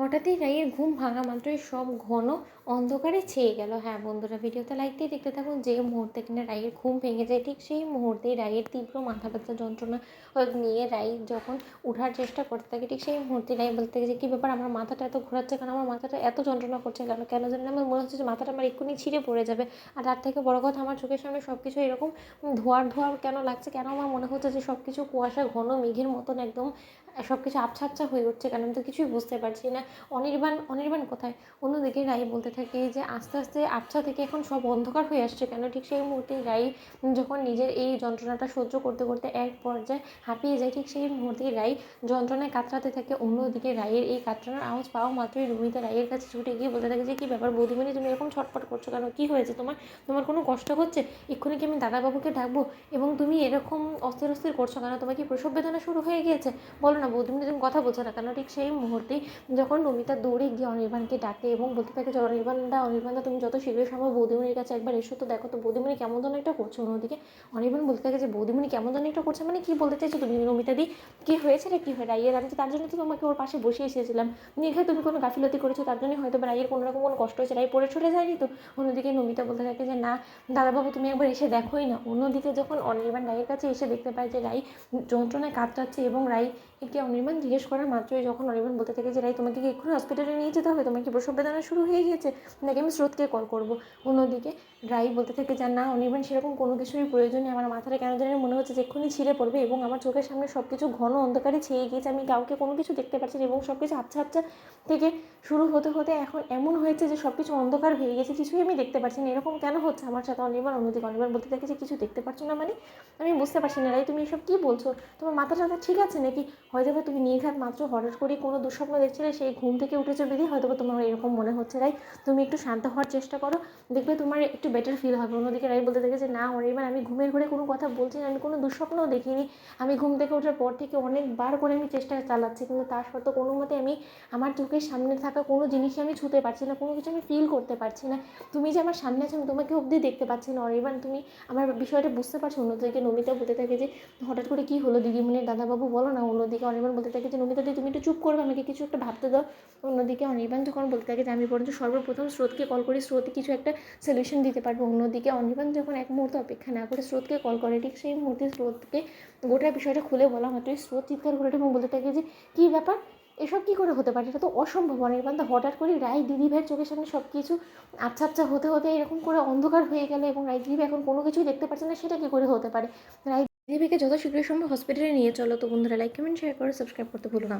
হঠাৎই রাইয়ের ঘুম ভাঙা মাত্রই সব ঘন অন্ধকারে ছেয়ে গেল। হ্যাঁ বন্ধুরা, ভিডিওতে লাইক দিয়ে দেখতে থাকুন। যে মুহূর্তে কিনা রাইয়ের ঘুম ভেঙে যায় ঠিক সেই মুহূর্তেই রাইয়ের তীব্র মাথা ব্যথা যন্ত্রণা নিয়ে রাই যখন ওঠার চেষ্টা করতে থাকে, ঠিক সেই মুহূর্তে রাই বলতে থাকে যে কী ব্যাপার, আমার মাথাটা এত ঘোরাচ্ছে কেন, আমার মাথাটা এত যন্ত্রণা করছে কেন, কেন জানি না আমার মনে হচ্ছে যে মাথাটা আমার এক্ষুনি ছিঁড়ে পড়ে যাবে। আর তার থেকে বড় কথা, আমার চোখের সামনে সব কিছু এরকম ধোঁয়ার ধোঁয়ার কেন লাগছে, কেন আমার মনে হচ্ছে যে সব কিছু কুয়াশা ঘন মেঘের মতন একদম সব কিছু আবছা আবছা হয়ে উঠছে কেন, আমি তো কিছুই বুঝতে পারছি না। অনির্বাণ কোথায়? অন্যদিকে রাই বলতে থাকে যে আস্তে আস্তে আবছা থেকে এখন সব অন্ধকার হয়ে আসছে কেন। ঠিক সেই মুহূর্তে রাই যখন নিজের এই যন্ত্রণাটা সহ্য করতে করতে এক পর্যায়ে হাঁপিয়ে যায়, ঠিক সেই মুহূর্তেই রাই যন্ত্রণায় কাতরাতে থাকে। অন্যদিকে রাইয়ের এই কাতরানোর আওয়াজ পাওয়া মাত্রই রুমিতা রাইয়ের কাছে ছুটে গিয়ে বলতে থাকে যে কী ব্যাপার বৌদিমণি, তুমি এরকম ছটফট করছো কেন, কী হয়েছে তোমার? তোমার কোনো কষ্ট হচ্ছে? এক্ষুনি কি আমি দাদাবাবুকে ডাকবো? এবং তুমি এরকম অস্থির অস্থির করছো কেন? তোমার কি প্রসব বেদনা শুরু হয়ে গিয়েছে? বলো না বৌদিমণি, তুমি কথা বলছো না কেন? ঠিক সেই মুহূর্তেই যখন নমিতা দৌড়ে গিয়ে অনির্বাণকে ডাকে এবং বলতে থাকে যে অনির্বাণদা তুমি যত শীঘ্রই সম্ভব বৌদিমণির কাছে একবার এসো তো, দেখো তো বৌদিমণি কেমন যেন একটা করছে। অন্যদিকে অনির্বাণ বলতে থাকে যে বৌদিমণি কেমন যেন একটা করছে মানে কি বলতে চাইছো তুমি নমিতা দি? কী হয়েছে রে, কী হয় রাইয়ের? আমি তো তার জন্য তো তোমাকে ওর পাশে বসিয়ে এসেছিলাম। নির্ঘাত তুমি কোনো গাফিলতি করেছো, তার জন্যই হয়তো বা রাইয়ের কোনো রকম কোনো কষ্ট হয়েছে, রাই পড়ে চলে যায়নি তো? অন্যদিকে নমিতা বলতে থাকে যে না দাদাবাবু, তুমি একবার এসে দেখোই না। অন্যদিকে যখন অনির্বাণ রাইয়ের কাছে এসে দেখতে পায় যে রাই যন্ত্রণায় কাতরাচ্ছে এবং রাই একে অনির্বাণ জিজ্ঞেস করার মাত্রই যখন অনির্বাণ বলতে থাকে যে রাই তোমাকে কি এক্ষুনি হসপিটালে নিয়ে যেতে হবে, তোমার কি প্রসব বেদনা শুরু হয়ে গিয়েছে, নাকি আমি স্রোতকে কল করবো? অন্যদিকে রাই বলতে থাকে যে না অনির্বাণ, সেরকম কোনো কিছুরই প্রয়োজন নেই। আমার মাথাটা কেন জানি মনে হচ্ছে যে এক্ষুনি ছিঁড়ে পড়বে এবং আমার চোখের সামনে সব কিছু ঘন অন্ধকারে ছেয়ে গিয়েছে, আমি কাউকে কোনো কিছু দেখতে পাচ্ছি না এবং সব কিছু আবছা আবছা থেকে শুরু হতে হতে এখন এমন হয়েছে যে সব কিছু অন্ধকার হয়ে গেছে, কিছুই আমি দেখতে পাচ্ছি না। এরকম কেন হচ্ছে আমার সাথে? অনির্বাণ অন্যদিকে অনির্বাণ বলতে থাকে যে কিছু দেখতে পাচ্ছ না মানে? আমি বুঝতে পারছি না রাই, তুমি এসব কী বলছো? তোমার মাথাটা ঠিক আছে নাকি? হয়তো বা তুমি নির্ঘাত মাত্র হঠাৎ করে কোনো দুঃস্বপ্ন দেখছিলে, সেই ঘুম থেকে উঠেছো বেরিয়ে হয়তো বা তোমার এরকম মনে হচ্ছে। রাই তুমি একটু শান্ত হওয়ার চেষ্টা করো, দেখবে তোমার একটু বেটার ফিল হবে। অন্যদিকে রাই বলতে থাকে যে না অনির্বাণ, আমি ঘুমের ঘরে কোনো কথা বলছি না, আমি কোনো দুঃস্বপ্নও দেখিনি। আমি ঘুম থেকে ওঠার পর থেকে অনেকবার করে আমি চেষ্টা চালাচ্ছি, কিন্তু তা সত্ত্বেও কোনো মতে আমি আমার চোখের সামনে থাকা কোনো জিনিসই আমি ছুঁতে পারছি না, কোনো কিছু আমি ফিল করতে পারছি না। তুমি যে আমার সামনে আছো আমি তোমাকে অবধি দেখতে পাচ্ছি না। অনির্বাণ, তুমি আমার বিষয়টা বুঝতে পারছো? অন্যদিকে নমিতা বলতে থাকে যে হঠাৎ করে কী হলো দিদিমণি, দাদাবাবু বলো না। অন্যদিকে অনির্বাণ বলতে থাকে যে নমিতা দি তুমি একটু চুপ করবে, আমাকে কিছু একটা ভাবতে দাও। অন্যদিকে অনির্বাণ যখন বলতে থাকে যে আমি বরঞ্চ সর্বপ্রথম স্রোতকে কল করি, স্রোত কিছু একটা সলিউশন দিতে পারবে। অন্যদিকে অনির্বাণ যখন এক মুহূর্তে অপেক্ষা না করে স্রোতকে কল করে, ঠিক সেই মুহূর্তে স্রোতকে গোটা বিষয়টা খুলে বলা মাত্রই স্রোত চিৎকার করে এবং বলতে থাকে যে কী ব্যাপার, এসব কী করে হতে পারে, এটা তো অসম্ভব। অনির্বাণ তো হঠাৎ করে রাই দিদিভাইয়ের চোখের সামনে সব কিছু আবছা আবছা হতে হতে এরকম করে অন্ধকার হয়ে গেল এবং রাই দিদিভাই এখন কোনো কিছুই দেখতে পাচ্ছে না, সেটা কী করে হতে পারে? রাই দিদিভাইকে যত শীঘ্রই সম্ভব হসপিটালে নিয়ে চলো। তো বন্ধুরা লাইক কমেন্ট শেয়ার করো, সাবস্ক্রাইব করতে ভুলো না।